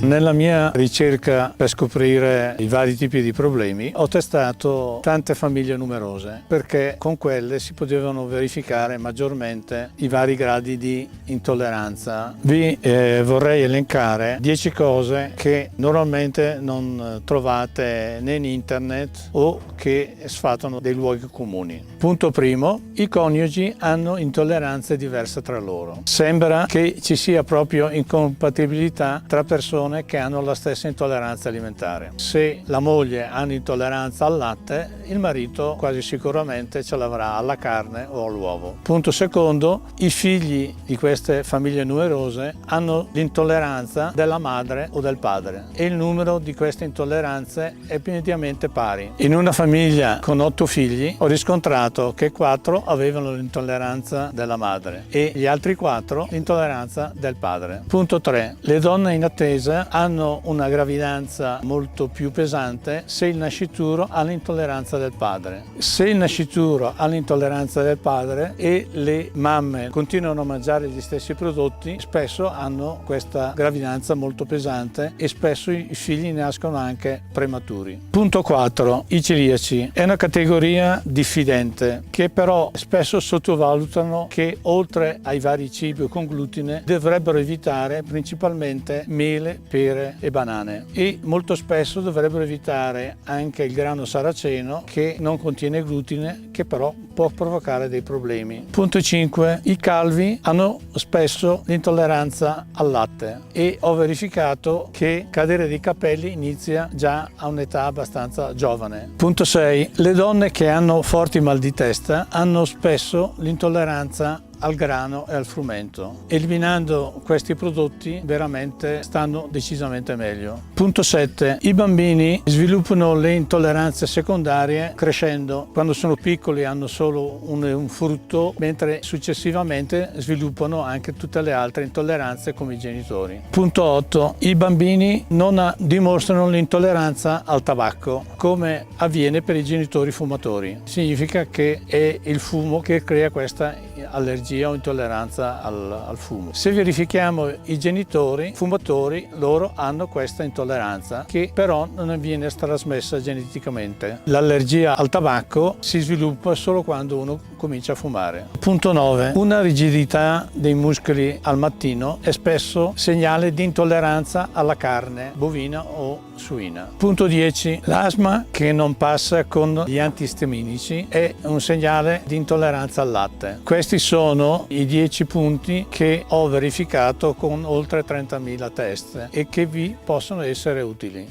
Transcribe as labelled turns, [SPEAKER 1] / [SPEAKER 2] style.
[SPEAKER 1] Nella mia ricerca per scoprire i vari tipi di problemi ho testato tante famiglie numerose perché con quelle si potevano verificare maggiormente i vari gradi di intolleranza. Vi vorrei elencare 10 cose che normalmente non trovate né in internet o che sfatano dei luoghi comuni. Punto primo, i coniugi hanno intolleranze diverse tra loro. Sembra che ci sia proprio incompatibilità tra persone che hanno la stessa intolleranza alimentare. Se la moglie ha un'intolleranza al latte, il marito quasi sicuramente ce l'avrà alla carne o all'uovo. Punto secondo, i figli di queste famiglie numerose hanno l'intolleranza della madre o del padre e il numero di queste intolleranze è mediamente pari. In una famiglia con 8 figli ho riscontrato che 4 avevano l'intolleranza della madre e gli altri 4 l'intolleranza del padre. Punto 3. Le donne in attesa hanno una gravidanza molto più pesante se il nascituro ha l'intolleranza del padre. Se il nascituro ha l'intolleranza del padre e le mamme continuano a mangiare gli stessi prodotti, spesso hanno questa gravidanza molto pesante e spesso i figli nascono anche prematuri. Punto 4. I celiaci. È una categoria diffidente che però spesso sottovalutano che oltre ai vari cibi con glutine dovrebbero evitare principalmente mele, pere e banane e molto spesso dovrebbero evitare anche il grano saraceno che non contiene glutine che però può provocare dei problemi. Punto 5. I calvi hanno spesso l'intolleranza al latte e ho verificato che cadere dei capelli inizia già a un'età abbastanza giovane. Punto 6. Le donne che hanno forti mal di testa hanno spesso l'intolleranza al grano e al frumento. Eliminando questi prodotti veramente stanno decisamente meglio. Punto 7. I bambini sviluppano le intolleranze secondarie crescendo. Quando sono piccoli hanno solo un frutto, mentre successivamente sviluppano anche tutte le altre intolleranze come i genitori. Punto 8. I bambini non dimostrano l'intolleranza al tabacco, come avviene per i genitori fumatori. Significa che è il fumo che crea questa allergia o intolleranza al fumo. Se verifichiamo i genitori fumatori, loro hanno questa intolleranza che però non viene trasmessa geneticamente. L'allergia al tabacco si sviluppa solo quando uno comincia a fumare. Punto 9. Una rigidità dei muscoli al mattino è spesso segnale di intolleranza alla carne bovina o suina. Punto 10. L'asma che non passa con gli antistaminici è un segnale di intolleranza al latte. Questi sono i 10 punti che ho verificato con oltre 30.000 test e che vi possono essere utili.